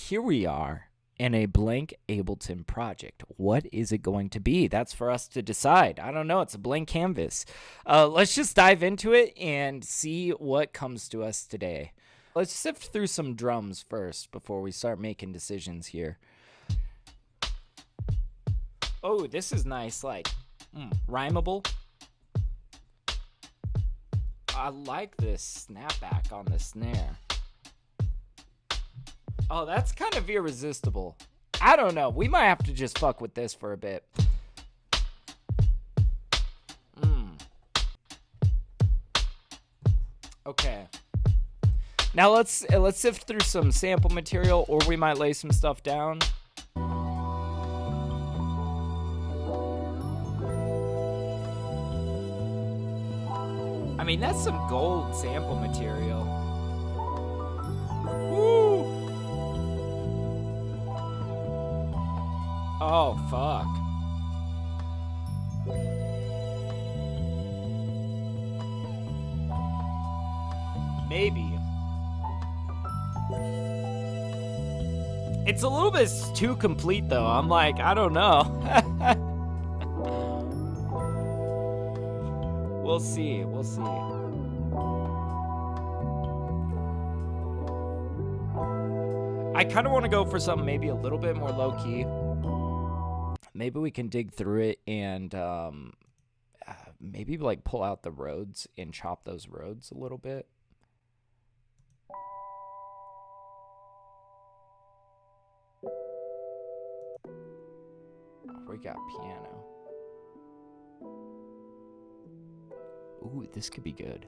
here we are in a blank Ableton project. What is it going to be? That's for us to decide. I don't know. It's a blank canvas. Let's just dive into it and see what comes to us today. Let's sift through some drums first before we start making decisions here. Oh, this is nice, like, rhymable. I like this snapback on the snare. Oh, that's kind of irresistible. I don't know. We might have to just fuck with this for a bit. Okay. Now let's sift through some sample material, or we might lay some stuff down. I mean, that's some gold sample material. Woo! Oh, fuck. Maybe. It's a little bit too complete, though. I'm like, I don't know. We'll see. We'll see. I kind of want to go for something maybe a little bit more low-key. Maybe we can dig through it and maybe like pull out the Rhodes and chop those Rhodes a little bit. Oh, we got piano. Ooh, this could be good.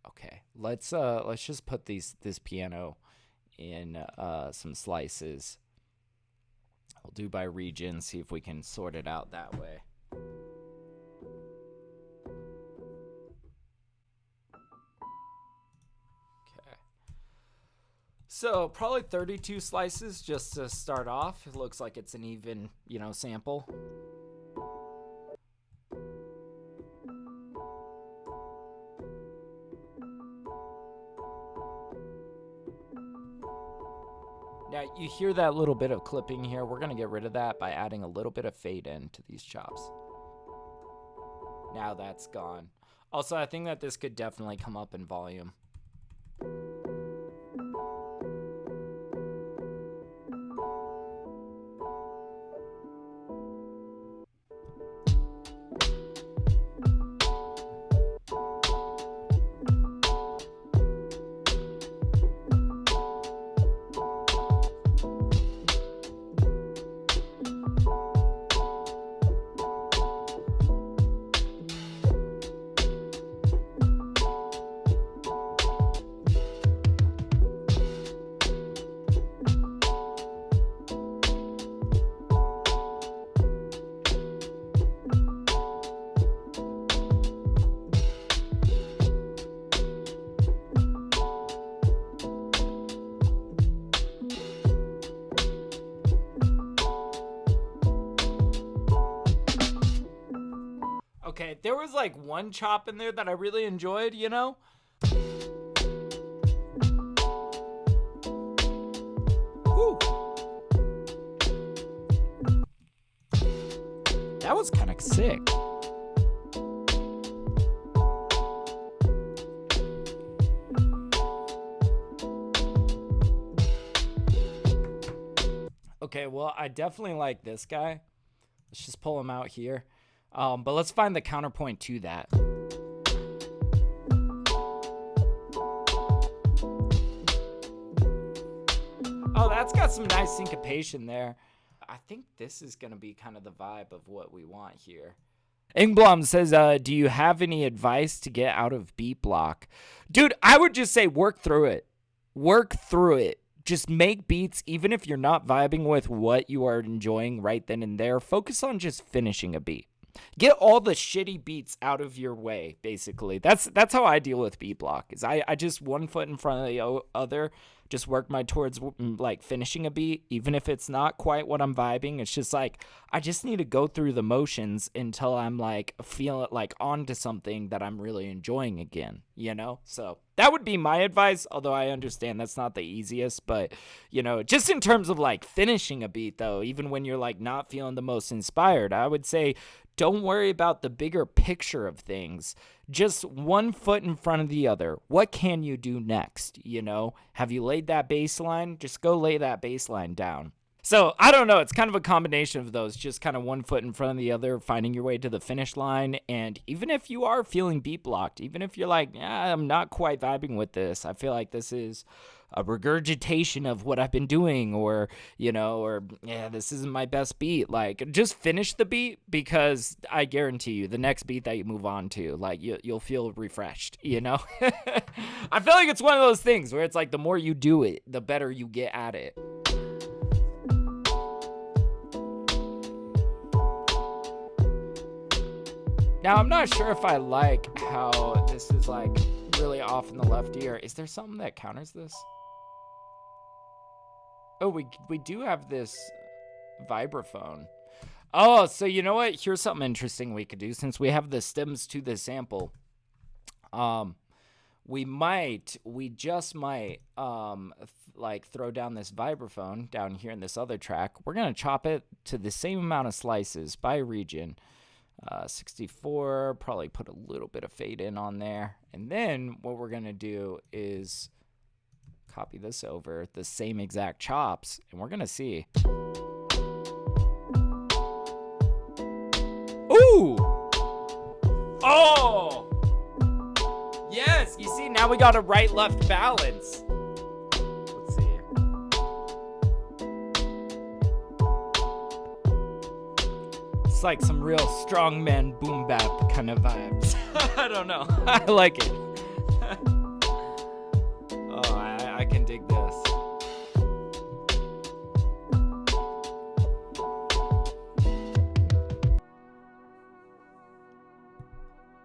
Okay, let's just put this piano in some slices. We'll do by region, see if we can sort it out that way. Okay. So probably 32 slices just to start off. It looks like it's an even, sample. Now, you hear that little bit of clipping here. We're going to get rid of that by adding a little bit of fade in to these chops. Now that's gone. Also, I think that this could definitely come up in volume. Okay, there was like one chop in there that I really enjoyed, Ooh. That was kind of sick. Okay, well, I definitely like this guy. Let's just pull him out here. But let's find the counterpoint to that. Oh, that's got some nice syncopation there. I think this is going to be kind of the vibe of what we want here. Ingblom says, do you have any advice to get out of beat block? Dude, I would just say work through it. Work through it. Just make beats, even if you're not vibing with what you are enjoying right then and there. Focus on just finishing a beat. Get all the shitty beats out of your way, basically. That's how I deal with beat block. Is I just one foot in front of the other, just work my towards like finishing a beat, even if it's not quite what I'm vibing. It's just like I just need to go through the motions until I'm like feel it like onto something that I'm really enjoying again, you know? So that would be my advice, although I understand that's not the easiest. But, you know, just in terms of like finishing a beat, though, even when you're like not feeling the most inspired, I would say don't worry about the bigger picture of things. Just one foot in front of the other. What can you do next? You know, have you laid that baseline? Just go lay that baseline down. So I don't know. It's kind of a combination of those, just kind of one foot in front of the other, finding your way to the finish line. And even if you are feeling beat blocked, even if you're like, yeah, I'm not quite vibing with this, I feel like this is a regurgitation of what I've been doing, or, you know, or yeah, this isn't my best beat. Like, just finish the beat, because I guarantee you the next beat that you move on to, like, you'll feel refreshed, you know? I feel like it's one of those things where it's like the more you do it, the better you get at it. Now, I'm not sure if I like how this is like really off in the left ear. Is there something that counters this? Oh, we do have this vibraphone. Oh, so you know what? Here's something interesting we could do. Since we have the stems to the sample, we just might like throw down this vibraphone down here in this other track. We're gonna chop it to the same amount of slices by region. 64, probably put a little bit of fade in on there. And then what we're going to do is copy this over the same exact chops, and we're going to see. Ooh! Oh! Yes, you see, now we got a right-left balance. Let's see. It's like some real strongman boom bap kind of vibes. I don't know. I like it. Oh, I can dig this.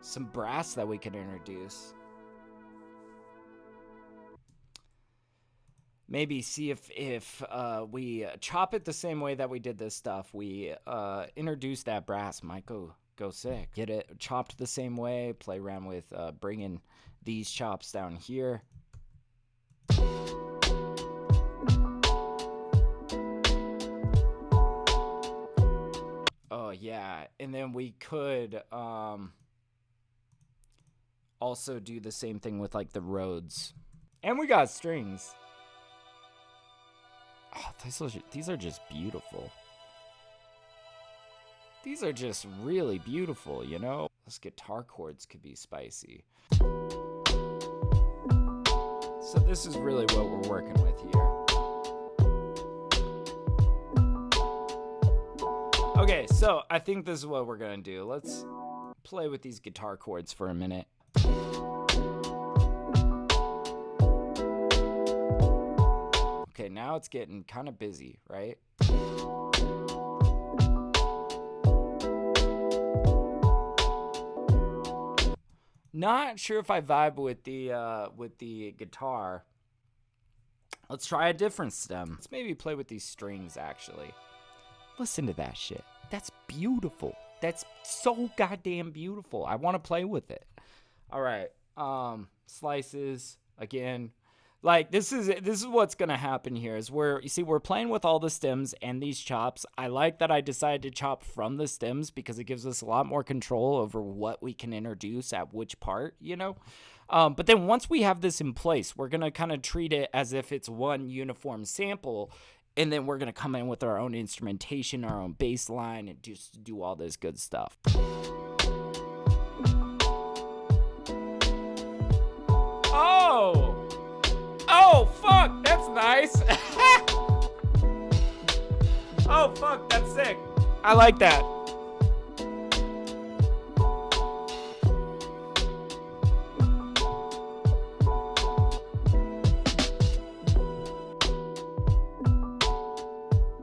Some brass that we can introduce. Maybe see if we chop it the same way that we did this stuff. We introduce that brass, might go sick. Get it chopped the same way. Play around with bringing these chops down here. Oh yeah, and then we could also do the same thing with like the Rhodes, and we got strings. Oh, these are just beautiful. These are just really beautiful, you know? Those guitar chords could be spicy. So this is really what we're working with here. Okay, so I think this is what we're gonna do. Let's play with these guitar chords for a minute. Okay, now it's getting kind of busy, right? Not sure if I vibe with the guitar. Let's try a different stem. Let's maybe play with these strings, actually. Listen to that shit. That's beautiful. That's so goddamn beautiful. I want to play with it. All right. Slices again. Like, this is what's gonna happen here is we're playing with all the stems and these chops. I like that I decided to chop from the stems because it gives us a lot more control over what we can introduce at which part, you know? But then once we have this in place, we're gonna kind of treat it as if it's one uniform sample, and then we're gonna come in with our own instrumentation, our own bass line, and just do all this good stuff. Oh, fuck, that's nice. Oh, fuck, that's sick. I like that.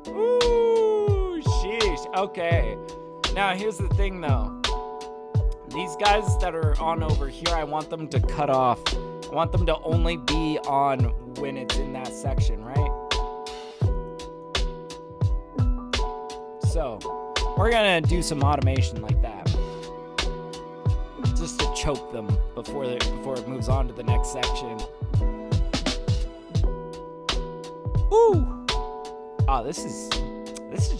Ooh, sheesh. Okay. Now, here's the thing, though. These guys that are on over here, I want them to cut off I want them to only be on when it's in that section, right? So we're gonna do some automation like that, just to choke them before it moves on to the next section. Ooh! Oh, this is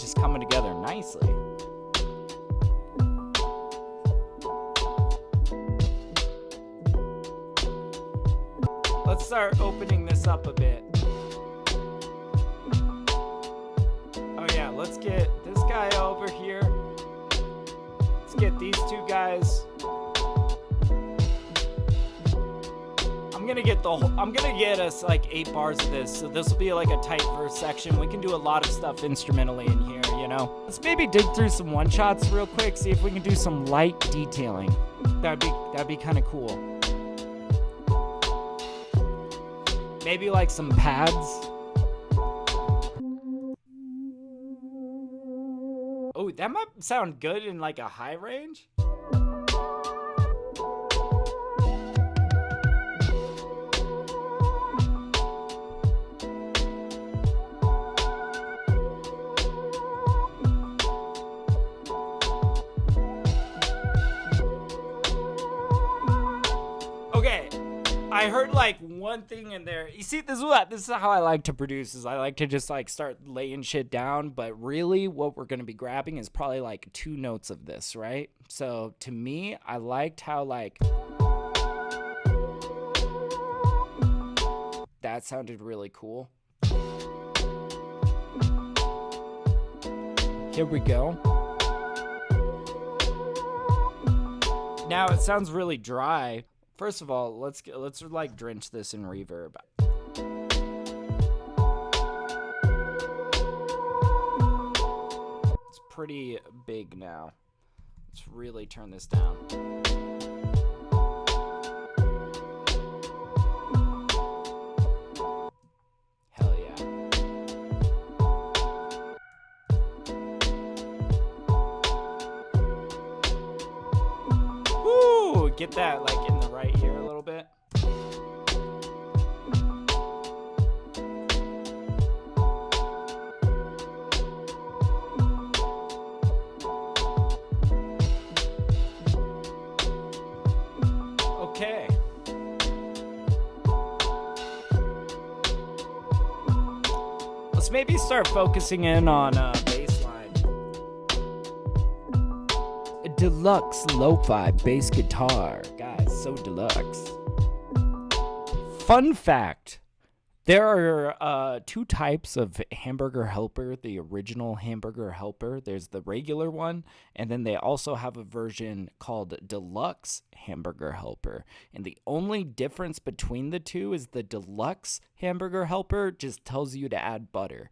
just coming together nicely. Let's start opening this up a bit. Oh yeah, let's get this guy over here. Let's get these two guys. I'm gonna get us like 8 bars of this, so this will be like a tight verse section. We can do a lot of stuff instrumentally in here, you know. Let's maybe dig through some one shots real quick, see if we can do some light detailing. That'd be kind of cool. Maybe like some pads. Oh, that might sound good in like a high range. I heard like one thing in there. You see, this is how I like to produce. Is I like to just like start laying shit down, but really what we're gonna be grabbing is probably like 2 notes of this, right? So to me, I liked how like that sounded really cool. Here we go. Now it sounds really dry. First of all, let's like drench this in reverb. It's pretty big now. Let's really turn this down. Hell yeah. Woo! Get that like in the right ear a little bit. Okay. Let's maybe start focusing in on bass line. A deluxe lo-fi bass guitar. Guys, so deluxe. Fun fact. There are 2 types of hamburger helper, the original hamburger helper. There's the regular one, and then they also have a version called deluxe hamburger helper. And the only difference between the two is the deluxe hamburger helper just tells you to add butter.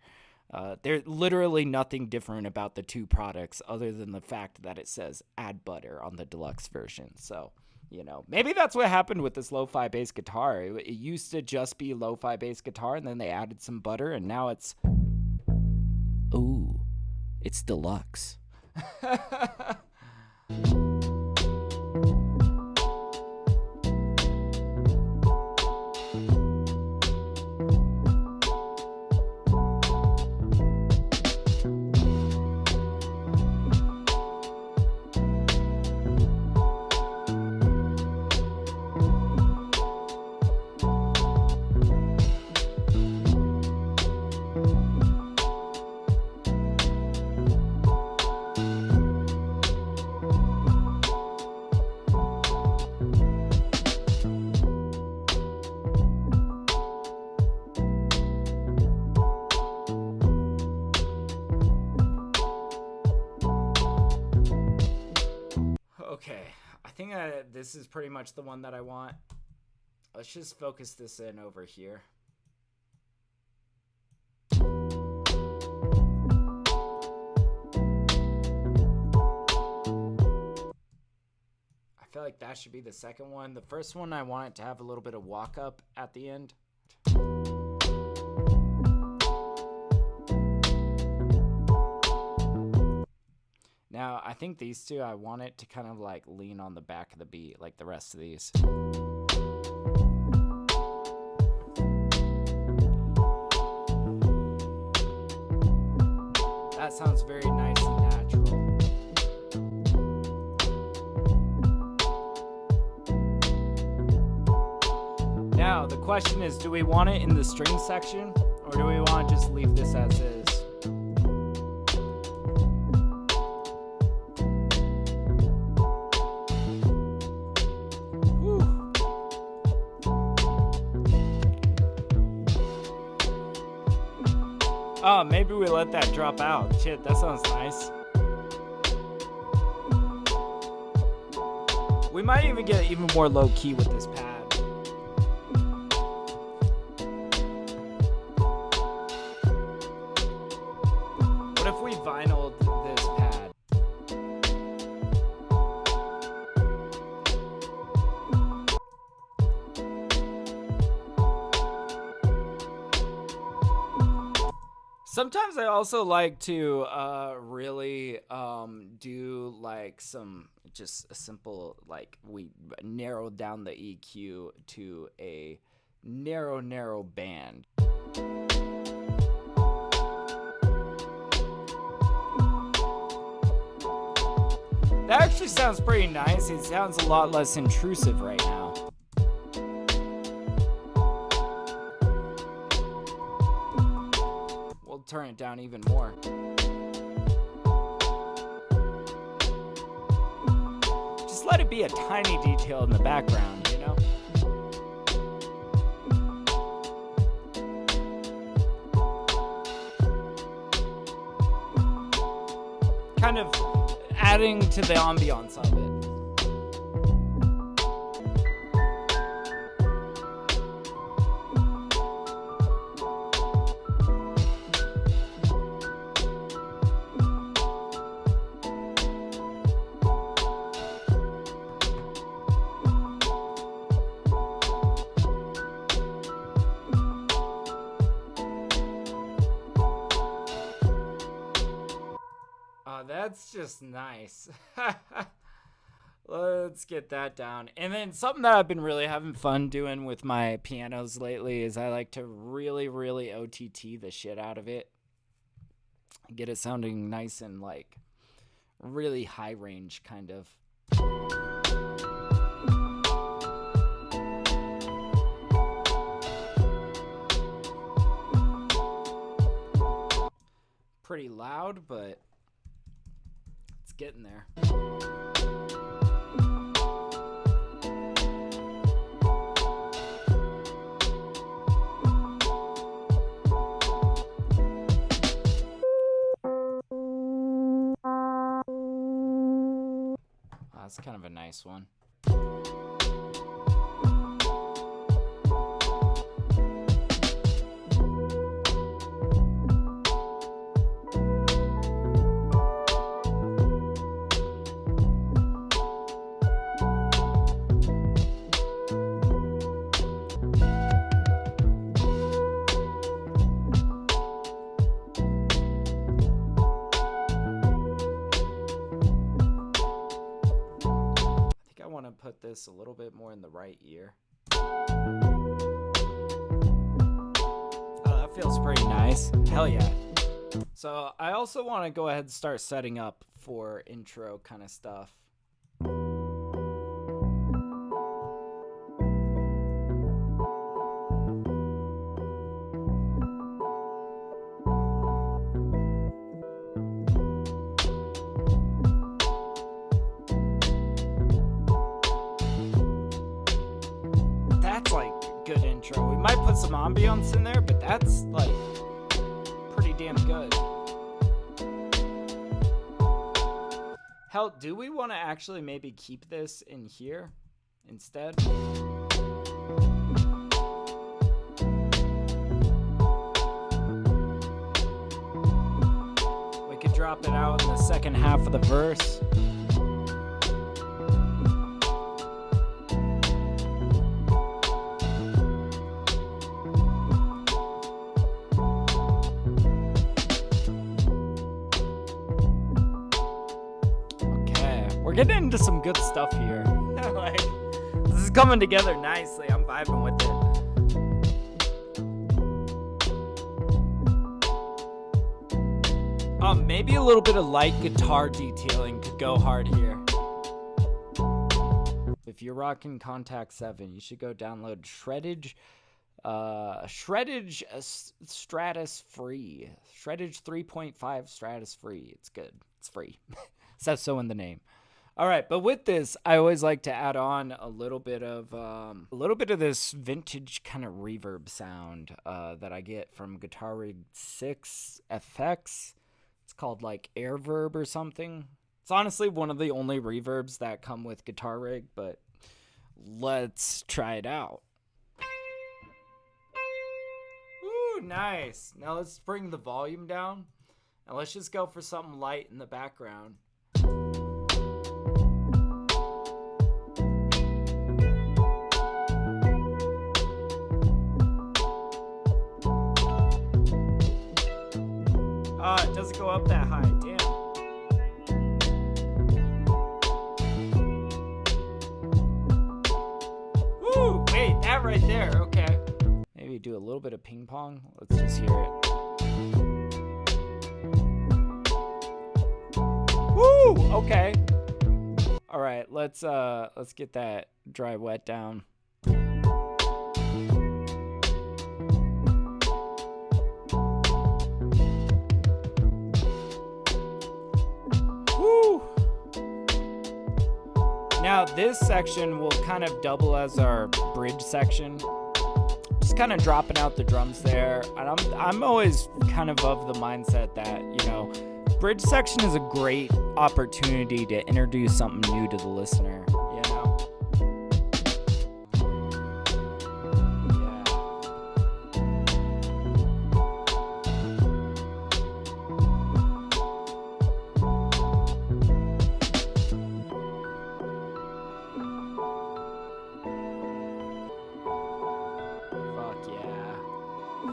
There's literally nothing different about the 2 products other than the fact that it says add butter on the deluxe version. So, you know, maybe that's what happened with this lo-fi bass guitar. It used to just be lo-fi bass guitar, and then they added some butter, and now it's, ooh, it's deluxe. Okay, I think this is pretty much the one that I want. Let's just focus this in over here. I feel like that should be the second one. The first one, I want it to have a little bit of walk up at the end. Now, I think these 2, I want it to kind of like lean on the back of the beat like the rest of these. sounds very nice and natural. Now, the question is, do we want it in the string section, or do we want to just leave this as is? Oh, maybe we let that drop out. Shit, that sounds nice. We might even get even more low key with this pad. What if we vinyled this pad? Sometimes I also like to really do like just a simple, like we narrowed down the EQ to a narrow band. That actually sounds pretty nice. It sounds a lot less intrusive right now. Turn it down even more. Just let it be a tiny detail in the background, you know? Kind of adding to the ambiance of it. That's just nice. Let's get that down. And then something that I've been really having fun doing with my pianos lately is I like to really OTT the shit out of it. Get it sounding nice and like really high range kind of. Pretty loud, but getting there. That's kind of a nice one. Put this a little bit more in the right ear. Oh, that feels pretty nice. Hell yeah. So I also want to go ahead and start setting up for intro kind of stuff. We might put some ambience in there, but that's like pretty damn good. Hell, do we want to actually maybe keep this in here instead? We could drop it out in the second half of the verse. We're getting into some good stuff here. Like, this is coming together nicely. I'm vibing with it. Maybe a little bit of light guitar detailing could go hard here. If you're rocking Contact 7, you should go download Shreddage Stratus Free. Shreddage 3.5 Stratus Free. It's good. It's free. Says so in the name. All right, but with this, I always like to add on a little bit of this vintage kind of reverb sound that I get from Guitar Rig 6 FX. It's called like Airverb or something. It's honestly one of the only reverbs that come with Guitar Rig, but let's try it out. Ooh, nice. Now let's bring the volume down, and let's just go for something light in the background. It doesn't go up that high. Damn. Woo! Wait, that right there. Okay. Maybe do a little bit of ping pong. Let's just hear it. Woo! Okay. All right. Let's get that dry wet down. Now this section will kind of double as our bridge section. Just kind of dropping out the drums there. And I'm always kind of the mindset that, you know, bridge section is a great opportunity to introduce something new to the listener, you know?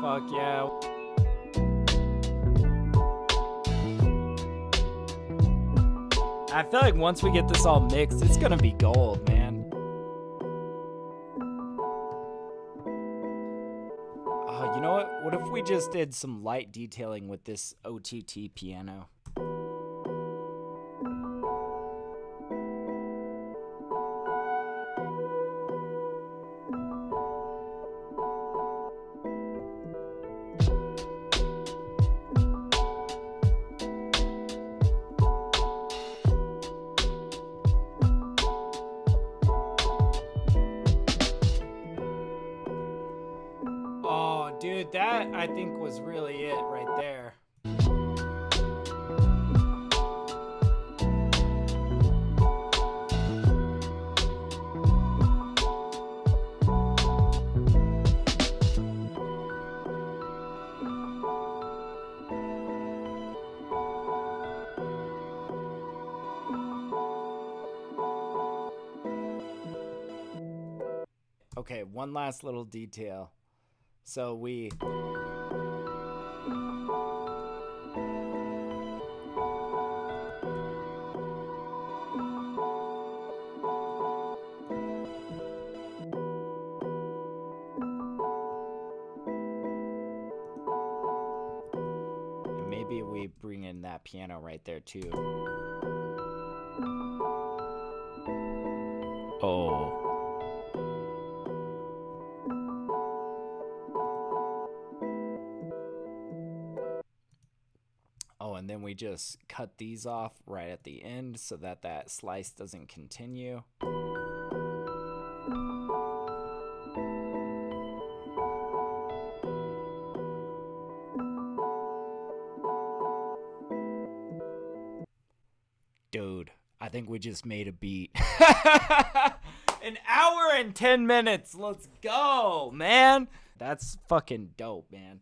Fuck yeah. I feel like once we get this all mixed, it's gonna be gold, man. You know what? What if we just did some light detailing with this OTT piano? Dude, that I think was really it right there. Okay, one last little detail. So we maybe we bring in that piano right there too. Oh. And then we just cut these off right at the end so that that slice doesn't continue. Dude, I think we just made a beat. An hour and 10 minutes. Let's go, man. That's fucking dope, man.